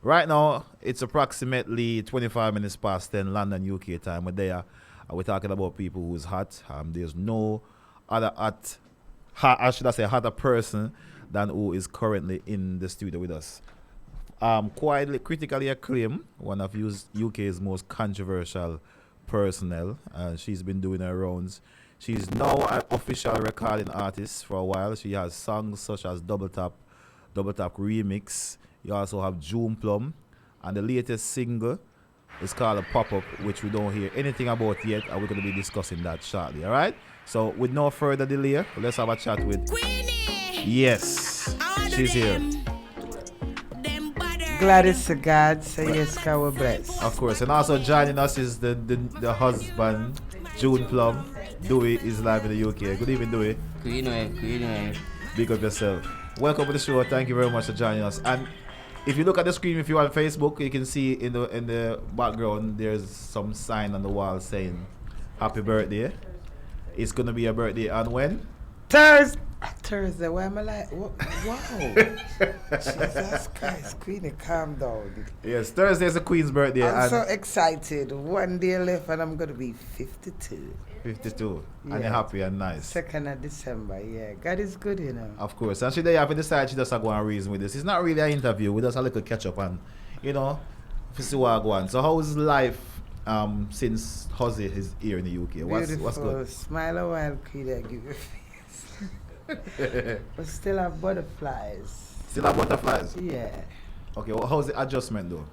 Right now, it's approximately 25 minutes past 10 London, UK time. We're there. We're talking about people who's hot. There's no other I should I say, hotter person than who is currently in the studio with us. Quietly, critically acclaimed, one of UK's most controversial personnel. She's been doing her rounds. She's now an official recording artist for a while. She has songs such as Double Tap Remix. You also have June Plum. And the latest single is called a Pop Up, which we don't hear anything about yet. And we're going to be discussing that shortly. All right? So, with no further delay, let's have a chat with Queenie. Yes, she's here. Gladys to God, say yes, God will bless. Of course. And also joining us is the husband, June Plum. Dewey is live in the UK. Good evening, Dewey. Queen. Big up yourself. Welcome to the show. Thank you very much for joining us. And if you look at the screen, if you're on Facebook, you can see in the background there's some sign on the wall saying happy birthday. It's gonna be a birthday on when? Thursday. Why am I like? Wow. Jesus Christ, Queenie, calm down. Yes, Thursday is the Queen's birthday. I'm so excited. 1 day left and I'm gonna be 52. 52. Yeah. And you're happy and nice. 2nd of December, yeah. God is good, you know. Of course. And she decided she just go and reason with this. It's not really an interview. We just a little catch up and, to see what go on. So how is life since Jose is here in the UK? What's good? Smile a while, Queenie, I give you a face. But still have butterflies. Still have butterflies? Yeah. Okay, well, how's the adjustment though?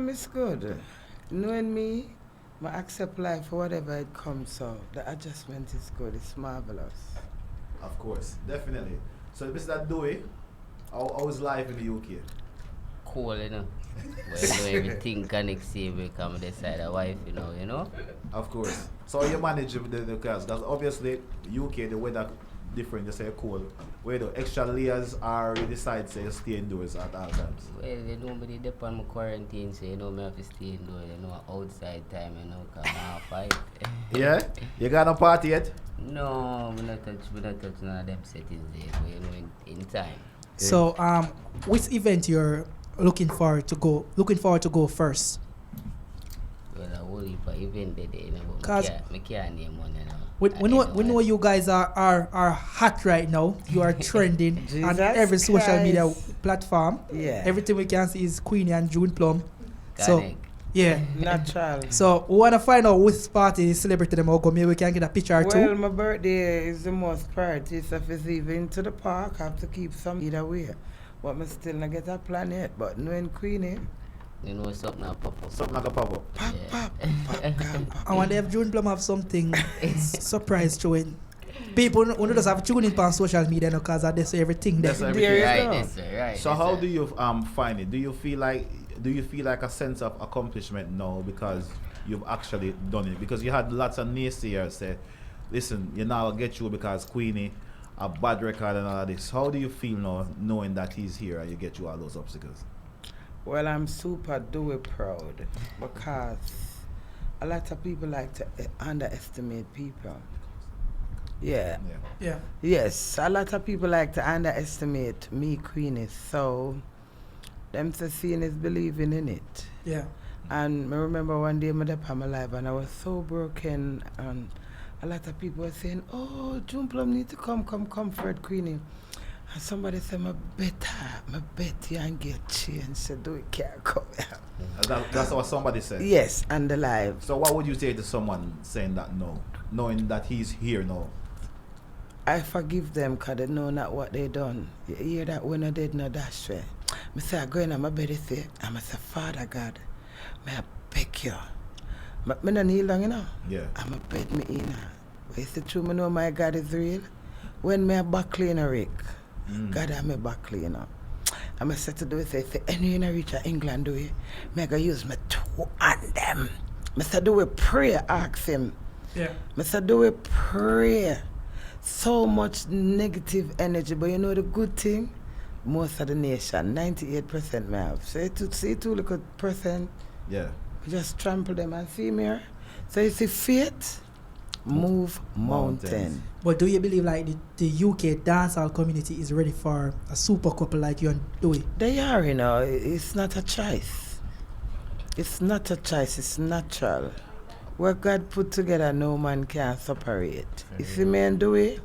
It's good. Knowing me, I accept life for whatever it comes, so the adjustment is good. It's marvelous. Of course, definitely. So, Mr. Dewey, how is life in the UK? Cool, you know. Well, everything connects to become the side of wife, you know. Of course. So you manage the cars, because obviously UK the weather different. You say cold. Where the extra layers are you decide say you stay indoors at all times. Well, nobody depend on my quarantine, so me have to stay indoors, outside time, cause I'm 5. Yeah? You got no party yet? No, we not touch none of them settings there, but in time. So which event you're looking forward to go first? Well, a whole heap of event there, but I can't name one, We know you guys are hot right now. You are trending on Jesus every social Christ. media platform. Yeah. Everything we can see is Queenie and June Plum. Connect. Yeah. Natural. So we wanna find out which party celebrity them all go. Maybe we can get a picture or Well, two. my birthday is the most priority. So if it's even to the park, I have to keep some either way. But I still not get a plan yet. But knowing Queenie, Something will pop up. Something like a pop-up. pop. I wonder if June Plum have something surprise showing. People who just have tuning in on social media because they say everything there. That's everything. Right, right. So how do you find it? Do you feel like a sense of accomplishment now because you've actually done it? Because you had lots of naysayers say, listen, you now get you because Queenie a bad record and all of this. How do you feel now knowing that he's here and you get you all those obstacles? Well, I'm super duper proud because a lot of people like to underestimate people. Yeah. Yeah. Yes, a lot of people like to underestimate me, Queenie. So, them seeing is believing in it. Yeah. And I remember one day I up on my life and I was so broken and a lot of people were saying, oh, June Plum need to come comfort Queenie. And somebody said, I bet you and get changed, so do it can't come out. That's what somebody said. Yes, and the live. So what would you say to someone saying that no, knowing that he's here now? I forgive them because they know not what they done. You hear that when I did no dash way. I say, I go in and my bed say, I say, Father God, may I beg you. I don't kneel long, Yeah. I'm a bed me in. But it's the truth, I know my God is real. When me a back cleaner, Rick, God I'm a back cleaner. I'm a set to do it, say, any in a reach of England, do it. Me go use my two on them. I say, do a prayer, ask him. Yeah. I say, do a prayer. So much negative energy, but you know the good thing? Most of the nation, 98% may have. So see two little percent, Yeah. we just trample them and see me here. So you see faith, Move Mountain. Mountains. But do you believe like the UK dancehall community is ready for a super couple like you and Dewey? They are, you know. It's not a choice. It's not a choice. It's natural. What God put together, no man can separate. You see me and Dewey?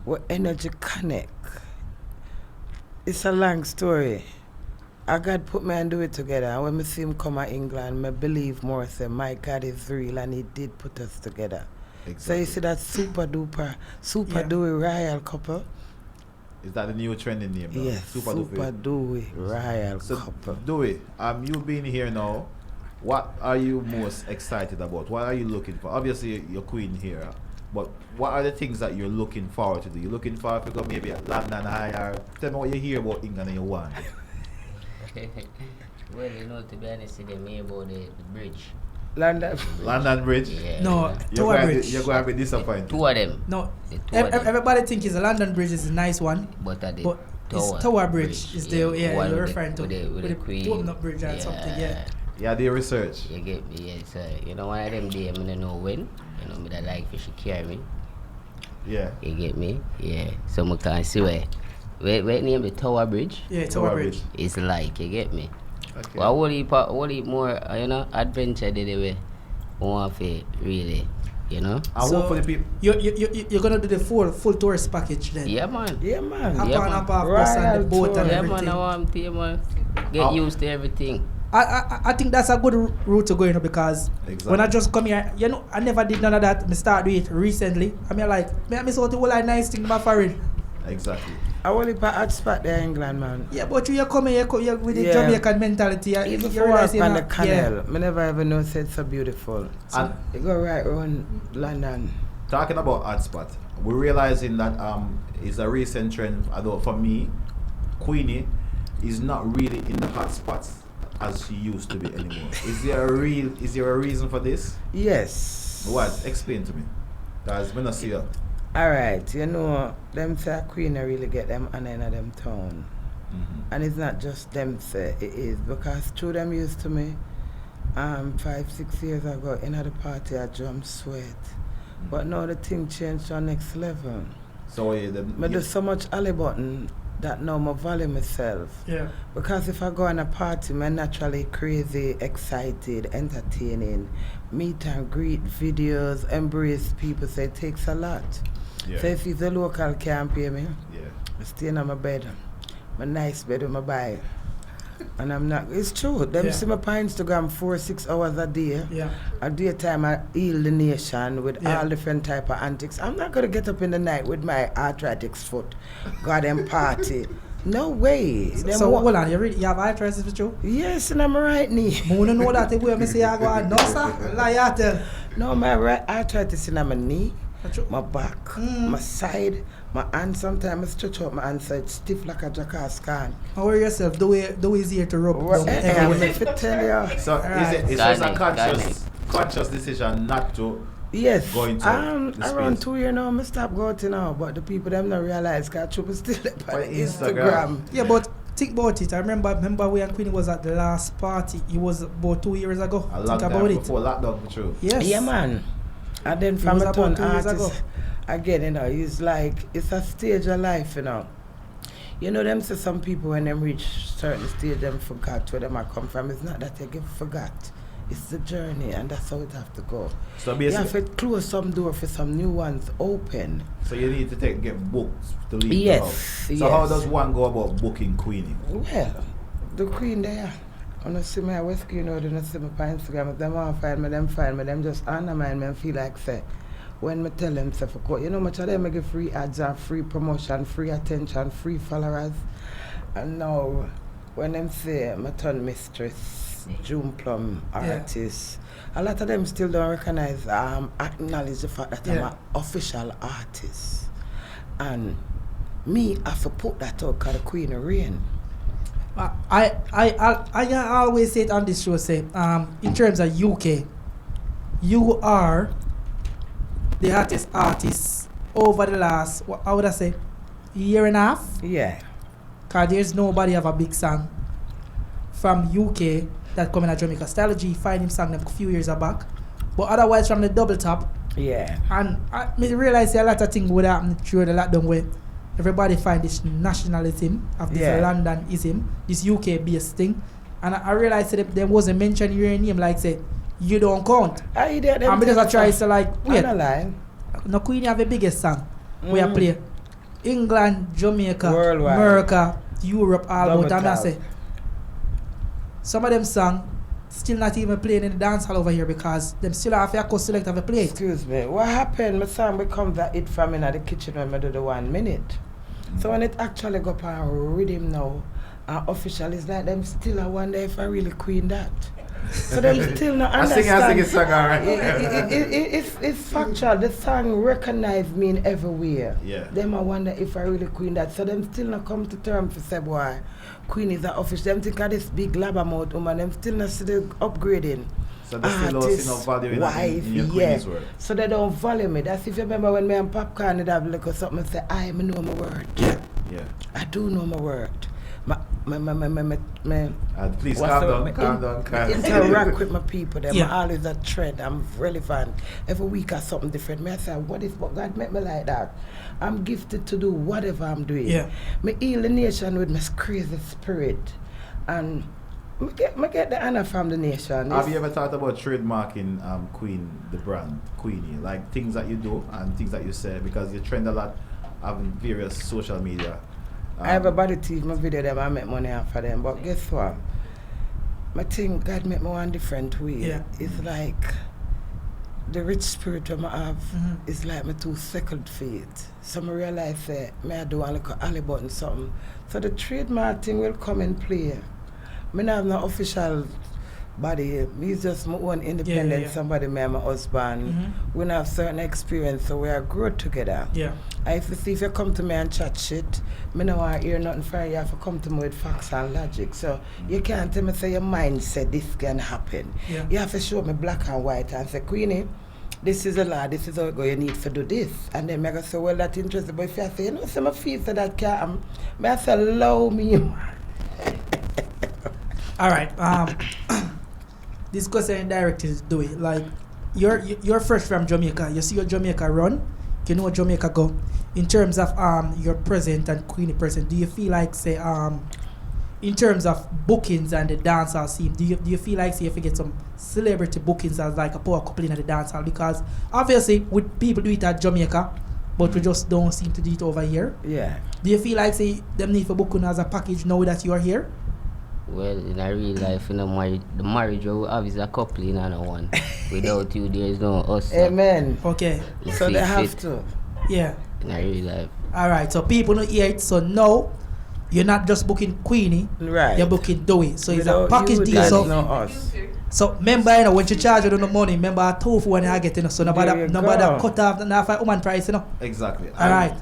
Where energy connect. It's a long story. I God put me and Dewey together. And when I see him come to England, I believe more say my God is real and he did put us together. Exactly. So you see that super Dewey royal couple? Is that the new trending name? Now? Yes, super Dewey royal So, couple. Dewey, you being here now, what are you most excited about? What are you looking for? Obviously, you're queen here, but what are the things that you're looking forward to do? You're looking forward to go maybe at London High, or tell me what you hear about England and you want. Well, you know, to be honest with you, me about the bridge. London Bridge? Yeah. No, Tower Bridge. You're going to be disappointed. Two of them. No, The two of them. everybody think is a London Bridge is a nice one, But it's Tower Bridge is the one you're with referring to with the queen. Open up bridge and something, yeah. Yeah, do your research. You get me, yeah. So, you know, one of them days, I don't know when. You know, me that like fish carry me. Yeah. You get me? Yeah. So, I can see where name the Tower Bridge? Yeah, Tower Bridge. It's like, you get me? Okay. Well, what do more, you know, adventure did we want to really, you know? I So hope for the people. you're gonna do the full tourist package then? Yeah, man. Yeah, man. Up Yeah, and man. up off bus and the Royal boat tour. and Yeah, everything. man, I want to, man. Get Oh. used to everything. I think that's a good route to go, you know, because Exactly. when I just come here, you know, I never did none of that. I start doing it recently. I mean, like, I saw the whole like nice thing about foreign. Exactly. I only put hot spot there in England, man. Yeah, but you come here, you with the Yeah. Jamaican mentality. Even You before I realize, you on know, the canal, I never ever know said so beautiful. And You go right around London. talking about hotspot, we're realizing that is a recent trend. Although for me, Queenie is not really in the hotspots as she used to be anymore. Is there a reason for this? Yes. What? Explain to me. Guys, when I see her. Alright, you know, them say Queen really get them and in them town. And it's not just them say it is because through them used to me 5-6 years ago in the party I jump sweat. But now the thing changed to the next level. So I do so much alley button that now I value myself. Yeah. Because if I go on a party, I'm naturally crazy, excited, entertaining, meet and greet videos, embrace people, so it takes a lot. Yeah. So if the local can't pay me, Yeah. I stay in my bed, my nice bed with my buy. And I'm not, it's true, them Yeah. see me on Instagram 4-6 hours a day. Yeah. At daytime I heal the nation with Yeah. all different type of antics. I'm not gonna get up in the night with my arthritic foot, go them party. No way. Them So wa- hold on, you have arthritis with you? Yes, and I'm right knee. I want to know that the way I say I go on. No, sir. Lie out there. No, my right arthritis in my knee, That's true. my back, my side, my hand. Sometimes I stretch out my hand so it's stiff like a jackass can. Don't worry yourself. The way is here to rub What down I everywhere. have to tell you. So Alright. is it just a Garnish. conscious decision not to Yes, go into the around space? 2 years now, I stop going to now, but the people them not realize because trouble still up on On Instagram. Instagram. Yeah, but think about it. I remember we and Queenie was at the last party. It was about 2 years ago. a long Think time about it. before lockdown, true. Yes. Yeah, man. And then It from was a about ton 2 years ago. artist, again, you know, it's like, it's a stage of life, you know. You know, them say some people when them reach certain stage, them forgot where them I come from. It's not that they get forgot. It's the journey, and that's how it have to go. So You have basically, to close some door for some new ones open. so you need to get booked to leave Yes, the house. yes. So how does one go about booking Queenie? Well, the queen there. When I see my West Queen or when I see my on Instagram, if them want to find me, them just undermine me and feel like say, when me tell them say for court, you know much of them I give free ads and free promotion, free attention, free followers. And now when them say my turn mistress, June Plum artist, a lot of them still don't recognize, acknowledge the fact that I'm Yeah. an official artist. And me I have to put that out because the Queen of Rain. I always say it on this show, say, in terms of UK, you are the artist over the last, how would I say, year and a half? Yeah. Because there's nobody have a big song from UK that come in a Jamaica. Style G find him song them a few years back. But otherwise from the double top, Yeah. And I realize a lot of things would happen through the lockdown where everybody find this nationalism of this Londonism, this UK based thing. And I realized that there wasn't mentioned your name, like say, you don't count. I did them. And because I try to like, wait, line. no Queenie have the biggest song. We are play England, Jamaica, worldwide, America, Europe, all Double out. And I tap. say, some of them songs still not even playing in the dance hall over here because them still have a select of a play. Excuse me. What happened? My song becomes that it from in the kitchen when I do the 1 minute. So when it actually go up and rhythm now, official is like them still I wonder if I really queen that. So them still not understand. I sing a song, alright. It's factual. The song recognize me in everywhere. Yeah. Them I wonder if I really queen that. So them still not come to terms to say boy, queen is the official. Them think of this big blabbermouth woman. Them still not see the upgrading. So they still don't see no value in your Queen's word. So they don't value me. That's if you remember when me and Popcorn did have like something and say, I know my word. Yeah. I do know my word. Please calm down. Interact with my people. Them Yeah. always a trend. I'm relevant. Every week I something different. Me I say, what God make me like that? I'm gifted to do whatever I'm doing. Yeah. Me heal the nation with my crazy spirit. And me get the honor from the nation. Have you ever thought about trademarking Queen, the brand, Queenie? Like things that you do and things that you say, because you trend a lot on various social media. I have a body teeth, my video them, I make money off of them. But guess what? I think God make me one different way. Yeah. It's like the rich spirit I have is like my 2 second feet. So I realize that I do want to alley button something. So the trademark thing will come in play. I don't have no official body. He's just my own independent somebody, me and my husband. We don't have certain experience, so we are grow together. Yeah. If you come to me and chat shit, I don't want to hear nothing from you. You have to come to me with facts and logic. So you can't tell me say your mind said this can happen. Yeah. You have to show me black and white and say, Queenie, this is a law, this is how it go, you need to do this. And then I go say, well, that's interesting. But if you say, you know, some feel so that can't, I say, allow me. All right. This question directed to Dewey. Like, you're fresh from Jamaica. You see your Jamaica run. You know what Jamaica go. In terms of your present and Queenie present, do you feel like say in terms of bookings and the dancehall scene, do you feel like say if you get some celebrity bookings as like a power couple in the dancehall? Because obviously with people do it at Jamaica, but we just don't seem to do it over here. Yeah. Do you feel like say them need for booking as a package now that you are here? Well, in a real life, the marriage we have is a couple in and one. Without you, there is no us. Amen. Okay. So they have to. Yeah. In a real life. Alright, so people don't hear it. So now, you're not just booking Queenie, Right. you're booking Dewey. So it's Without a package you, deal. that's So, not us. so remember, you know, when you charge you the money, remember a tofu when you get, you know, so There nobody you cut go. off the woman price, you know. Exactly. Alright.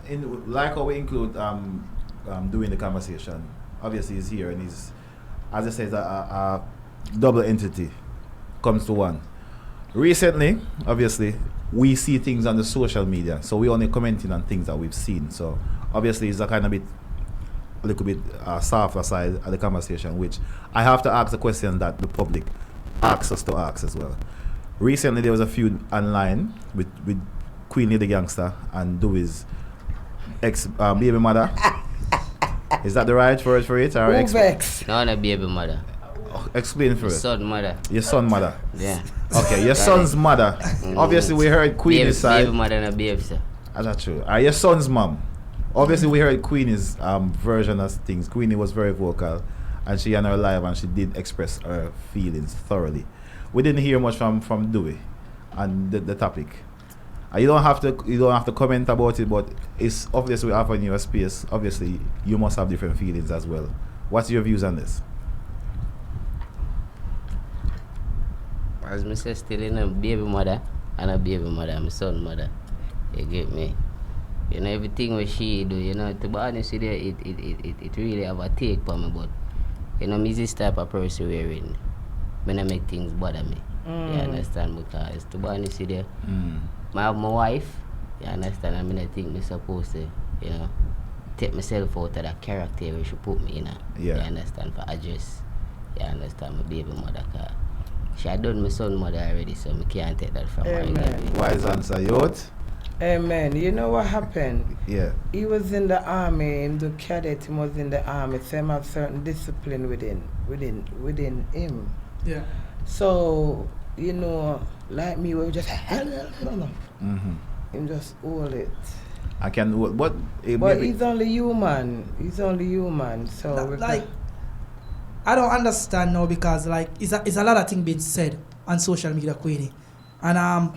Like how we include doing the conversation, obviously he's here and he's, as I said, a double entity comes to one. Recently, obviously, we see things on the social media, so we only commenting on things that we've seen. So obviously, it's a little bit softer side of the conversation, which I have to ask the question that the public asks us to ask as well. Recently, there was a feud online with Queen Lady Gangsta and Dewey's ex baby mother. Is that the right word for it? Or Vex. No, no baby mother. explain for it. Son mother. Your son mother. Yeah. Okay, your son's mother. Obviously, we heard Queenie's side. Baby mother and a baby, sir. That's true. Your son's mom. Obviously, we heard Queenie's version of things. Queenie was very vocal, and she on her live, and she did express her feelings thoroughly. We didn't hear much from Dewey on the topic. You don't have to comment about it, but it's obviously we offering you a space. Obviously, you must have different feelings as well. What's your views on this? As I say, still in a baby mother and a baby mother, my son mother. You get me? You know, everything what she do, you know, to be honest with you, it really have a take for me, but, you know, me this type of person wearing, when I make things bother me. You understand? Because, to be honest with you, I have my wife, you understand? I mean, I think I'm supposed to, you know, take myself out of that character where she put me in. Yeah. You understand? For address. You understand? My baby mother. Cause She had done my son mother already, so I can't take that from her. Amen. Wise answer, youth. Amen. You know what happened? Yeah. He was in the army, in the cadet, he was in the army, so he have certain discipline within him. Yeah. So, you know, like me, we just Mm-hmm. him just hold it. I can, but He's only human. So Like, we like, I don't understand now because like it's a lot of things being said on social media, Queenie, and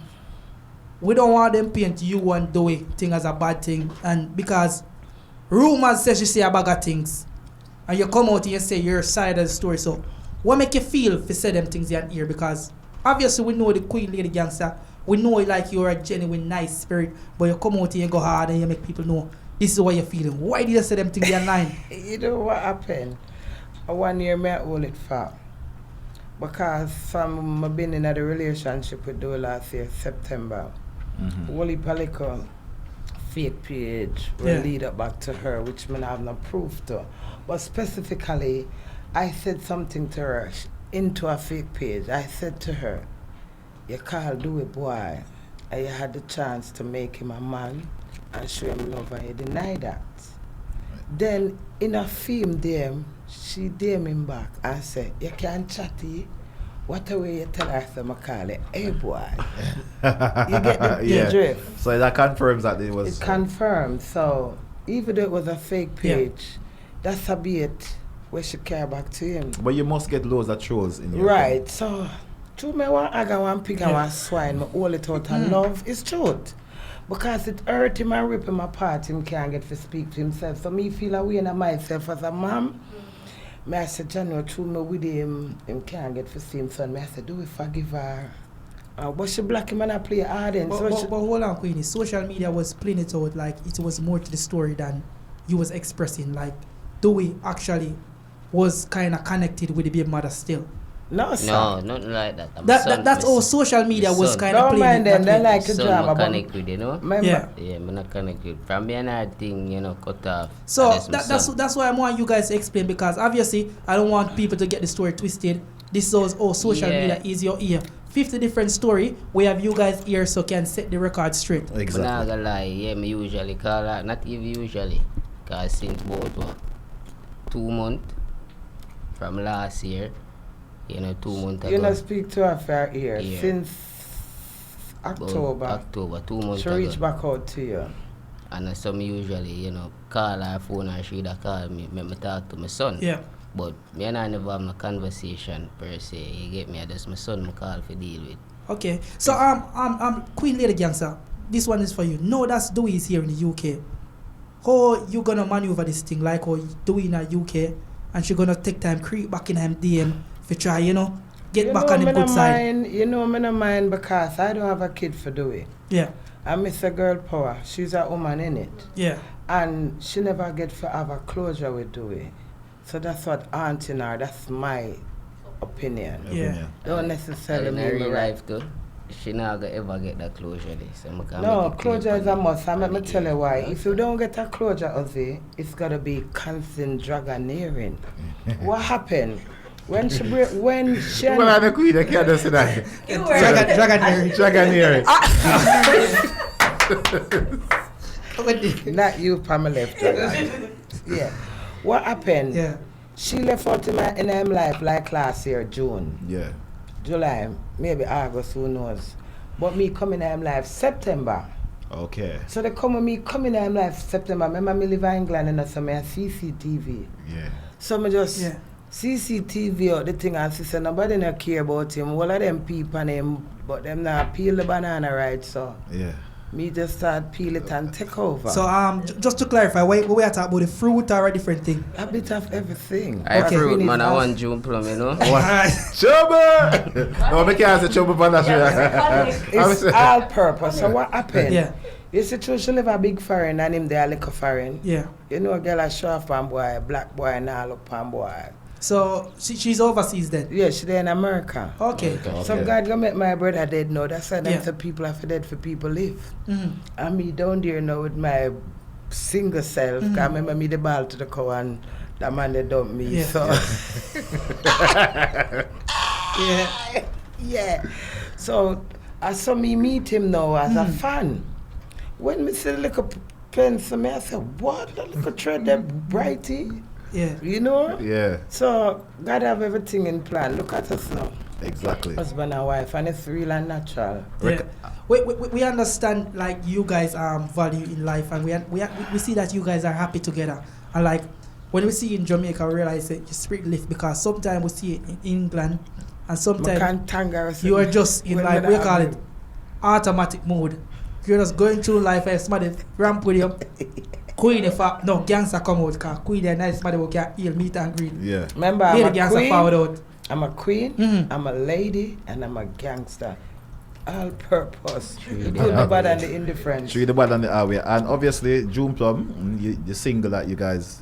we don't want them paint you and Dewey thing as a bad thing, and because rumors says you say a bag of things, and you come out and you say your side of the story. So what make you feel if you say them things in here? Because obviously we know the Queen Lady Gangsta, we know like you're a genuine nice spirit, but you come out and you go hard and you make people know this is what you're feeling. Why did you say them things online? You know what happened? 1 year me I hold it for. Because I've been in a relationship with Dewey last year, September. Wally Palico fake page will lead up back to her, which I have no proof to. But specifically, I said something to her into a fake page. I said to her, you call Dewey boy, and you had the chance to make him a man and show him love, and you deny that. Then in a film DM, she DM him back and said, you can't chatty. What a way you tell her to call it, hey boy. You get the drift. So that confirms that it was. It confirmed. So even though it was a fake page, that's a bit where she care back to him. But you must get loads of trolls in your Right. So true me one aga one pig and one swine, me all it out and love is truth. Because it hurt him and rip him apart, him can't get to speak to himself. So me feel away in myself as a mom. Me I said, John, true me with him can't get to see him son. Me I said, do we forgive her? But she black him and I play hard and But hold on, Queenie. Social media was playing it out like it was more to the story than you was expressing. Like Dewey actually was kind of connected with the baby mother still. No, sir. No, nothing like that. That's all social media was kind of Don't playing mind it them, that they way. like a Son, drama. I But connect with, you know? Yeah. Yeah, I'm not connect with. From being another thing, you know, cut off. So That's that's why I want you guys to explain, because obviously I don't want people to get the story twisted. This is all social media is your ear. 50 different story. We have you guys here so can set the record straight. Exactly. I'm not gonna lie, yeah, me usually call her, not even usually, cause since about 2 months from last year, you know, 2 months ago. you not speak to her for a year. Yeah. Since October, 2 months she ago. reached back out to you. And so me usually, you know, call her phone and she'd call me, make me talk to my son. Yeah. But me and I never have a conversation per se. You get me? That's my son I call for deal with. Okay. So Queen Lady Gangsta, this one is for you. No, that's Dewey is here in the UK. How you gonna maneuver this thing? Like how Dewey in the UK and she gonna take time creep back in him DM for try, you know, get back on the good side. You know, I don't mind because I don't have a kid for Dewey. Yeah. I miss a girl power. She's a woman in it. Yeah. And she never get to have a closure with Dewey. So that's what aunt in her, that's my opinion. Yeah. Don't necessarily in mean real right. life too, she not gonna ever get that closure there. So No, closure is a must. I'm going to tell you why. If you don't get a closure, Ozzy, it's got to be constant dragoneering. What happened? When she Well, I'm the queen, I can't say that. Dragoneering. Not you, Pamela. Yeah. What happened? Yeah. She left out in her life like last year, June. Yeah. July, maybe August, who knows. But me coming in life September. Okay. So they come with me coming in life September. Remember me live in England and so me a CCTV. Yeah. So me just CCTV out the thing and say nobody not care about him. All of them people on him, but them not peel the banana right, so Yeah. me just start peel it and take over. So just to clarify, we are talking about the fruit or a different thing? A bit of everything. I Okay. fruit, man, I want jump plum, you know. Trouble! No, I can't say trouble for that. It's all purpose. So what happened? Yeah. You see, true, she live a big foreign and him there like a foreign. Yeah. You know, a girl a show off pan boy, black boy and all up pan boy. So she's overseas then? Yeah, she there in America. Okay. Some God gonna make my brother dead now. That's why Yeah. the people are for dead for people live. Mm-hmm. And me down there now with my single self. Mhm. I remember me the ball to the cow and that man they dumped me. Yeah. So Yeah. Yeah. So I saw me meet him now as a fan. When me see the little pencil, I said, what? The little thread, that brighty. Yeah. You know? Yeah, So God have everything in plan. Look at us now. exactly. Husband and wife, and it's real and natural. Yeah. We understand like you guys value in life, and we see that you guys are happy together, and like when we see you in Jamaica, we realize that your spirit lift, because sometimes we see it in England, and sometimes you are just in like, we call it automatic mode. You're just going through life and somebody ramp with you. Queen, if no gangster come out, cause Queen is nice, somebody who can heal meet and greet. Yeah. Remember, Be I'm the a gangster queen, forward out. I'm a queen, Mhm. I'm a lady, and I'm a gangster. All purpose. True, Good, yeah. the bad, and the indifferent. Treat the bad and the highway. And obviously, June Plum, the single that you guys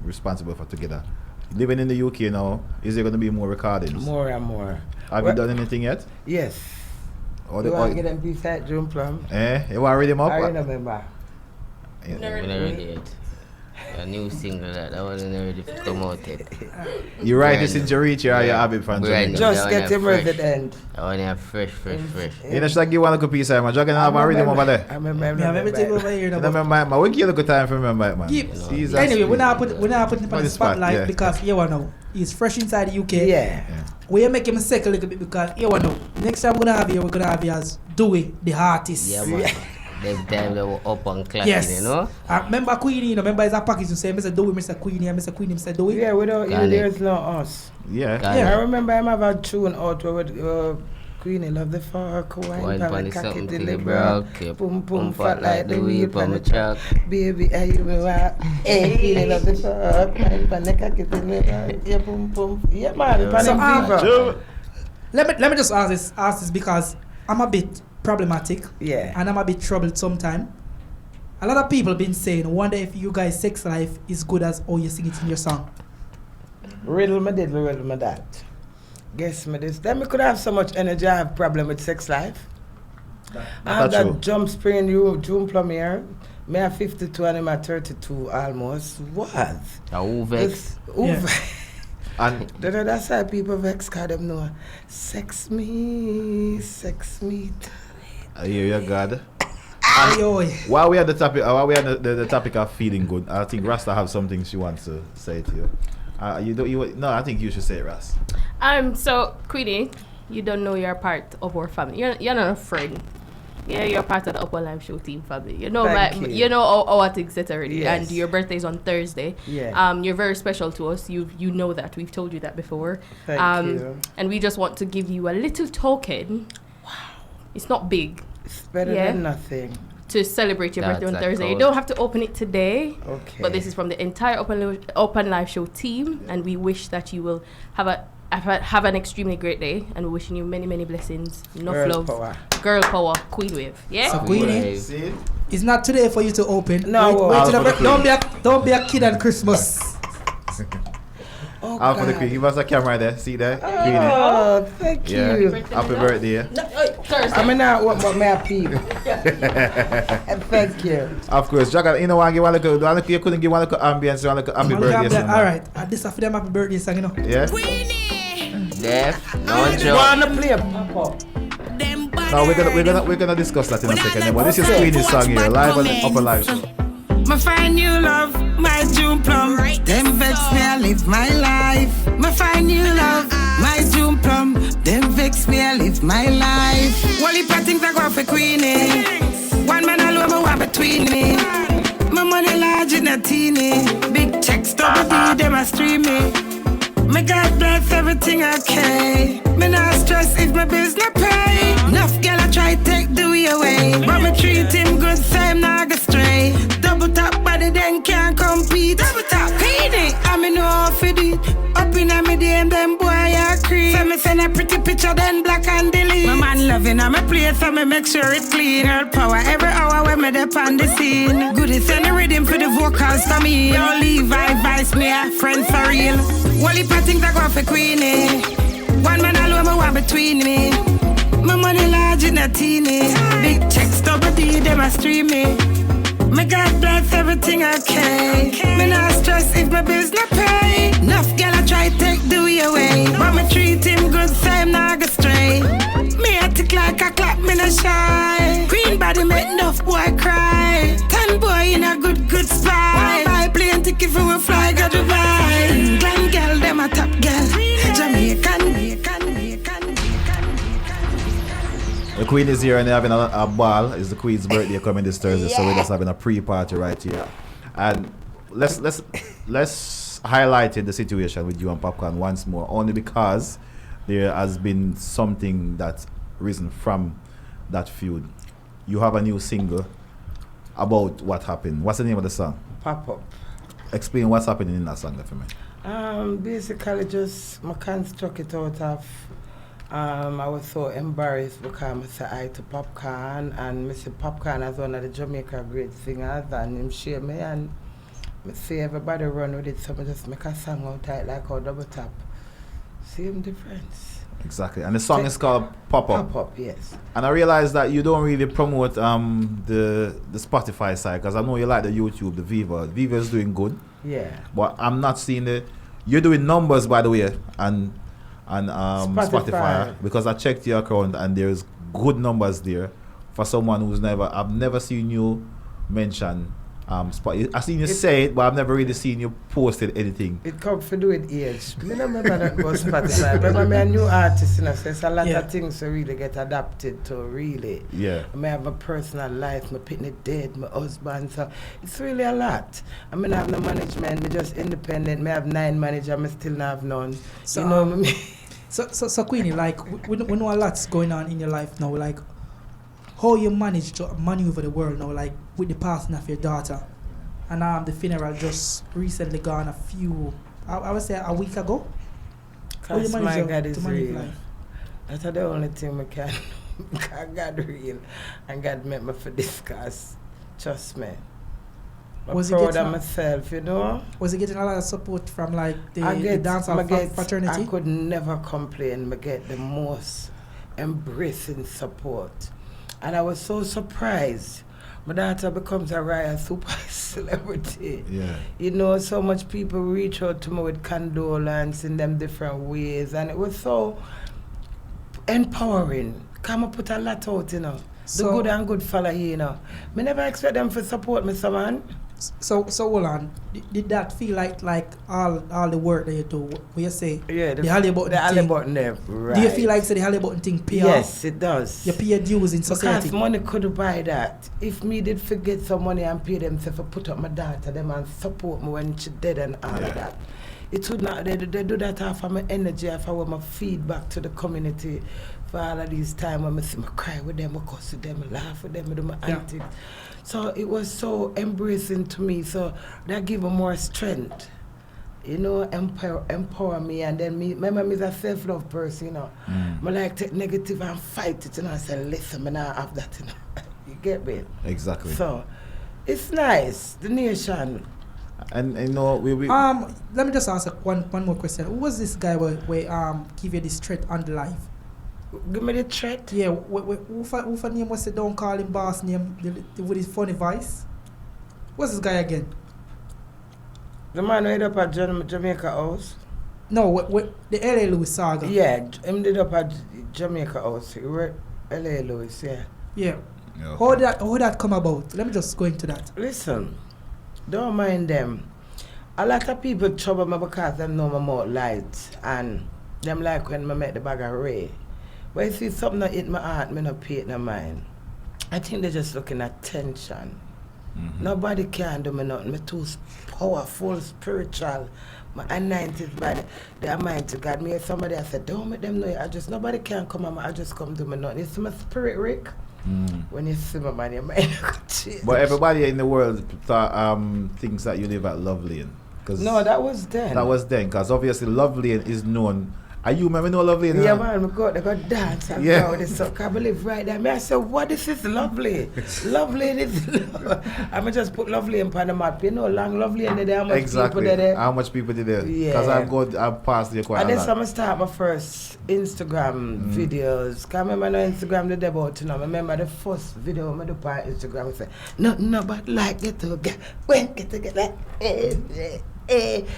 responsible for together. Living in the UK now, is there going to be more recordings? More and more. Have you done anything yet? Yes. Or You want to get them beside June Plum? You want to read them up? I remember. Yeah. We're not ready yet. A new single that wasn't ready to come out yet. You write this in Jericho or you have it from Right. Jamaica? Just that get one him fresh. resident. I want to have fresh. You know, should I give one a piece of man? You're going to have a read them over there. I remember. We have everything over here. You remember, man, we give you a good time for remember it, man. Keep- Jesus Anyway, we're not Christ. putting him on the On the spot, spotlight yeah. because you know he's fresh inside the UK. Yeah. We make him sick a little bit because you know next time we're gonna have you as Dewey, the artist. Yeah, man. Them time they were up and clacking, Yes. you know? I remember Queenie, you know, remember his package to say Mr. Dewey, Mr. Queenie, and Mr. Queenie, Mr. Dewey. Yeah, without you, Got it. there's no us. Yeah. Got Yeah. I it. remember him have a tune out with Queenie love the fuck, Wine wine pan pan is cock something it till in they the broke. broke. Boom boom fat like the wheel pan the truck. truck. Baby, are you me what? Hey, Queenie love the fuck, wine pan the cock it in the broke. Yeah, boom boom. Yeah, man, pan So, them people. Sure. Let me just ask this because I'm a bit problematic Yeah. and I'm a bit troubled sometimes. A lot of people been saying, wonder if you guys' sex life is good as how you sing it in your song. Riddle me did, riddle me that. Guess me this. Then me could have so much energy, I have problem with sex life. I have That's true. that jump spring June plum here. Me have 52 and I'm at 32 almost. What? Who vex? It's- Yeah. And That's why people vex, cause them know. Sex me. I hear you, God. Ayo. While we are the topic, the topic of feeling good, I think Rasta have something she wants to say to you. No, I think you should say it, Ras. So Queenie, you don't know you're part of our family. You're not a friend. Yeah, you're part of the Upnlive show team family. You know, Thank you. you know our things set already. Yes. And your birthday is on Thursday. Yeah. You're very special to us. You know that. We've told you that before. Thank you. And we just want to give you a little token. Wow. It's not big. It's better Yeah. than nothing. To celebrate your birthday on That's a Thursday. You code. don't have to open it today. Okay. But this is from the entire Upnlive show team, and we wish that you will have an extremely great day, and we're wishing you many, many blessings, enough Girl love, power. girl power, queen wave. Yeah. So Queenie, Wave. See? it's not today for you to open. No, wait till I'll the for the don't be a kid on Christmas. Oh, Out for the God. queen. Give us a camera there. See there? Oh, thank Yeah. you. Happy birthday. Thursday. I mean, not what but my people. And thank you. Of course, Jaga, you know, you couldn't give one little ambience, one little happy birthday. song, All man. right, this is for them happy birthday song, you know. Yeah? Deaf, no joke. Wanna play pop? No, we're gonna discuss that in a second. But this is Queenie's song here, live on the Upnlive show. My find you love, my June plum. Them vex me, I live my life. My find you love, my June plum. Them vex me, I live my life. Wally things I go for Queenie. One man alone, I want between me. My money large in a teeny. Big checks, double D, them a stream me. My God bless everything okay. Me not stress if my bills not pay. Enough girl I try take Dewey away, but me treat him good, so him not go stray. Double tap body then can't compete. Double tap, Queenie, I me know how to do it. Up in a me DM, them boy I creep. So me send a pretty picture then black and delete. My man loving on my place, so me make sure it clean. Girl power every hour when me dep on the scene. Good is any rhythm for the vocals for me. Don't leave advice me a friend for real. Wally things I go for Queenie. One man alone, I want between me. My money large in a teeny. Big checks, double D, them a stream me. My God bless everything okay. Me not stress if my bills not pay. Enough girl I try take Dewey away, but me treat him good, so him not go stray. fly, got Dubai. England girl, them a top girl. Jamaican. The Queen is here and they're having a ball. It's the Queen's birthday coming this Thursday, so we're just having a pre-party right here. And let's highlight the situation with you and Popcorn once more, only because there has been something that's risen from that feud. You have a new single about what happened. What's the name of the song? Pop up. Explain what's happening in that song for me. Basically just my can struck it out of I was so embarrassed because I said hi to Popcorn and Mr. Popcorn as one of the Jamaica great singers and him share me and I see everybody run with it, so I just make a song out tight like a double tap. Same difference. Exactly. And the song is called Pop Up. Pop Up, yes. And I realized that you don't really promote the Spotify side, because I know you like the YouTube, the Viva. Viva is doing good. Yeah. But I'm not seeing the... You're doing numbers, by the way, and Spotify, because I checked your account and there's good numbers there for someone who's I've never seen you mention I've seen you say it, but I've never really seen you posted anything. It comes to do with age. I don't remember that was Spotify. Remember me a new artist, you know, so it's a lot of things to really get adapted to, really. Yeah. I have a personal life, my pitney dead, my husband, so it's really a lot. I mean, I have no management, I'm just independent. I have 9 managers, I still not have none. So, you know what I mean? So Queenie, like, we know a lot's going on in your life now, like, how you manage to maneuver the world now, like with the passing of your daughter, and the funeral just recently gone a few, I would say a week ago. Because my God is real. That's the only thing we can. God real, and God made me for discuss. Trust me. I'm proud of myself, you know. Was he getting a lot of support from like the dancehall fraternity? I could never complain. I get the most embracing support. And I was so surprised. My daughter becomes a royal super celebrity. Yeah. You know, so much people reach out to me with condolence in them different ways. And it was so empowering. Come and put a lot out, you know. The good and good fella here, you know. I never expect them to support me, so man. So hold on. Did that feel like all the work that you do? What you say? Yeah, the Holly button there. Right. Do you feel like the Holly button thing pay Yes, it does. You pay your dues in society. Because money could buy that. If me did forget some money and pay them to put up my daughter, them and support me when she dead and all of that. It would not. They do that half of my energy, half of my feedback to the community for all of these time when I see me cry with them, I cuss with them, I laugh with them, I do my antics. So it was so embracing to me. So that gave me more strength, you know, empower me. And then me, remember me is a self-love person, you know. I like take negative and fight it, you know. I say, listen, I now have that, you know. You get me? Exactly. So it's nice, the nation. And you know, we let me just ask one more question. Who was this guy where give you this threat on the live? Give me the threat? Yeah, who for name was it? Don't call him boss name with his funny voice. What's this guy again? The man who ended up at Jamaica House? No, the LA Lewis saga. Yeah, him did up at Jamaica House. LA Lewis, yeah. Yeah. Okay. How that come about? Let me just go into that. Listen, don't mind them. A lot of people trouble me because them know my mouth light and them like when I met the bag of Ray. But you see something that hit my heart, me not pay it no mind. I think they're just looking at tension. Nobody can do me nothing. Me too powerful, spiritual. My anointed by the Almighty God. Me somebody I said, don't make them know I just nobody can come on I just come do me nothing. You see my spirit, Rick? When you see my man, your mind change. But everybody in the world thought, thinks that you live at Love Lane. No, that was then. That was then, because obviously Love Lane is known. Are you remember know Love Lane? Yeah, man, they got dance and go with the I believe right there. I said, what this is lovely. Love Lane is I'm just put Love Lane on the map. You know, Love Lane there, how much people there? How much people did there? Yeah. Because I've passed there quite a lot. And then I'm start my first Instagram videos. Because I remember no Instagram the day about, you know. I remember the first video I do on Instagram. I said, no, but like get together. When get together.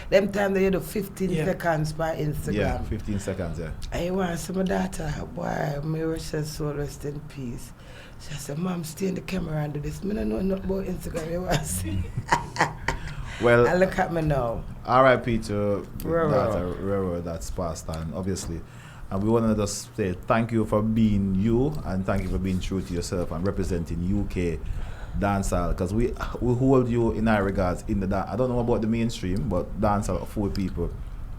Them time they do 15 seconds by Instagram. Yeah, 15 seconds, yeah. I want some daughter, boy, Mary says soul rest in peace. She said, Mom, stay in the camera and do this. I don't know nothing about Instagram, you want to see. Well, And look at me now. R.I.P. to Roro. that's passed on, obviously. And we want to just say thank you for being you, and thank you for being true to yourself and representing UK dancehall, because we hold you in our regards in the dance. I don't know about the mainstream, but dancehall for people.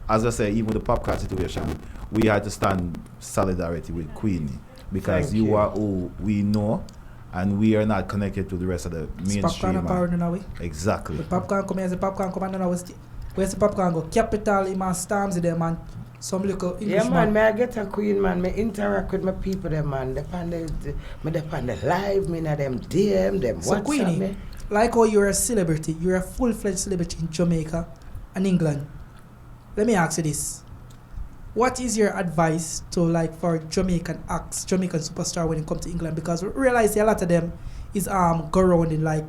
As I say, even with the Popcat situation, we had to stand solidarity with Queenie, because Thank you you. are who we know, and we are not connected to the rest of the Popcorn mainstream. and power now. Exactly. The popcorn come here, the popcorn come and now. Where's the popcorn go? Capital, him and Stormzy there, man. Some little English Yeah, man, may I get a queen, man. Me interact with my people, them, man. Depend the live, me na them DM, them So WhatsApp Queenie, me. like how you're a celebrity, you're a full-fledged celebrity in Jamaica and England. Let me ask you this. What is your advice to like for Jamaican acts, Jamaican superstar when it comes to England? Because we realize a lot of them is go around in like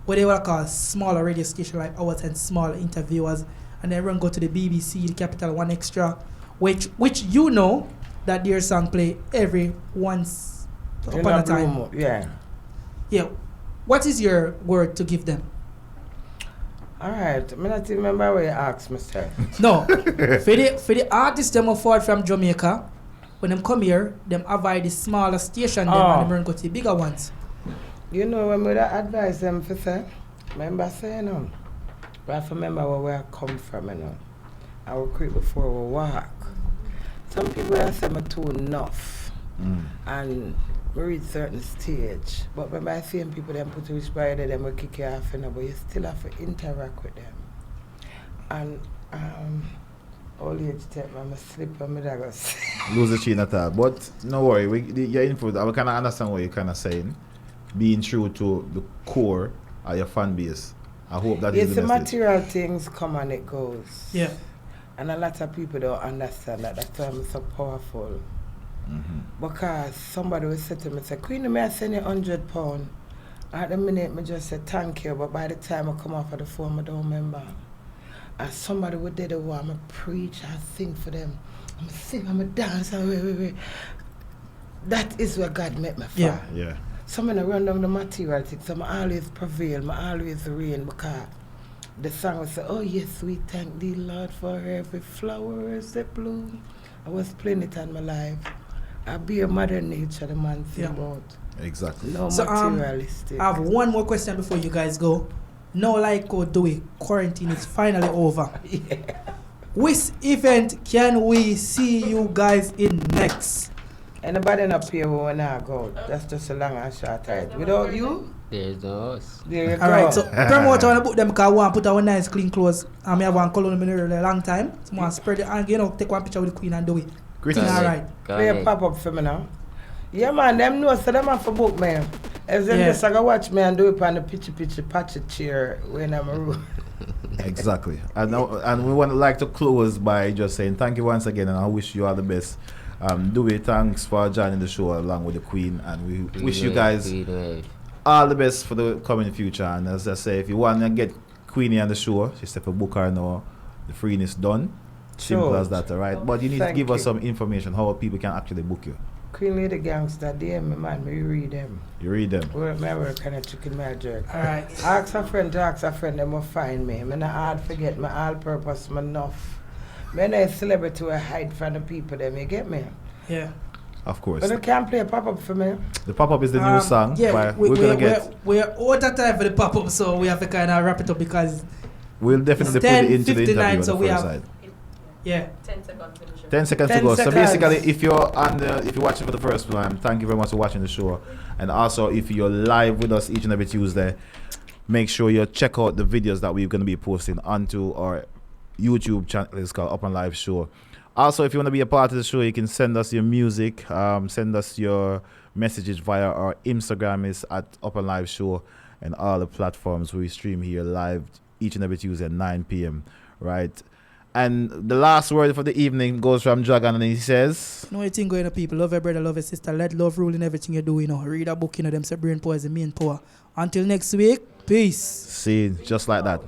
what they will call smaller radio station like ours and smaller interviewers, and then run go to the BBC, the Capital One Extra, which you know that their song play every once upon a time. Yeah. Yeah. What is your word to give them? Alright, I not remember what you asked, Mr. No. for the artists them afford from Jamaica, when them come here, them avoid the smaller station them and them run go to the bigger ones. You know, when we advise them for say, remember saying them. But I have to remember where I come from, you know. I will creep before we walk. Some people say I'm too enough. And we reach certain stage. But when I see people them put which by them will kick you off, you know, but you still have to interact with them. And all age take me, I'm sleep on me that goes. Lose the chain of thought. But no worry, your info, I kind of understand what you're kind of saying. Being true to the core of your fan base. I hope that is Yes, the the message. material things come and it goes. Yeah. And a lot of people don't understand that. That's why I'm so powerful. Because somebody will say to me, say, Queen, may I send you £100? At the minute, I just say thank you, but by the time I come off of the phone, I don't remember. And somebody would do the one, I'm a preach, I sing for them. I'm a sing, I'm a dance, That is what God made me for. Yeah. Some of run down the material things, so I always prevail, I always reign, because the song will say, oh yes, we thank thee, Lord, for every flower that bloom. I was playing it on my life. I be a mother nature, the man thing about. Exactly. No So, materialistic. I have one more question before you guys go. Now, like Dewey, quarantine is finally over. Yeah. Which event can we see you guys in next? Anybody not pay when I go. That's just a long and short time. Without you, There's no us. there you go. Alright, so promote want to book them because I want to put on nice clean clothes. And I have one color in a long time. So I want to spread it and take one picture with the Queen and Dewey. Greetings. Alright. Play a pop-up for me now. Yeah, man, them know, so them have to book me. As them just like watch me and do it on the pitchy patchy chair when I'm a room. Exactly. And we want to like to close by just saying thank you once again, and I wish you all the best. Dewey, thanks for joining the show along with the Queen, and we wish you guys all the best for the coming future. And as I say, if you want to get Queenie on the show, just have to book her now. The freeing is done. Simple as that, alright? But you need to give us some information how people can actually book you. Queen Lady Gangsta Dewey, man, me read them. You read them. Where my work and a chicken my jerk. Alright. Ask a friend to ask a friend, them will find me. I'm not hard forget my all purpose, my enough. When I celebrity will hide from the people, them, you get me? Yeah. Of course. But you can't play a pop-up for me. The pop-up is the new song. Yeah, we're going to get... We're out of time for the pop-up, so we have to kind of wrap it up because... We'll definitely put it into the interview so on we the first have, side. Yeah. 10 seconds in the show. 10 seconds to go. So basically, if you're watching for the first time, thank you very much for watching the show. And also, if you're live with us each and every Tuesday, make sure you check out the videos that we're going to be posting onto our YouTube channel. It's called Upnlive Show. Also, if you want to be a part of the show, you can send us your music, send us your messages via our Instagram is at Upnlive Show, and all the platforms we stream here live each and every Tuesday at 9 p.m. Right? And the last word for the evening goes from Dragon, and he says, You know what thing going on, people? Love your brother, love your sister. Let love rule in everything you do, you know. Read a book, you know, them say brain power is the main power. Until next week, peace. see, just like that.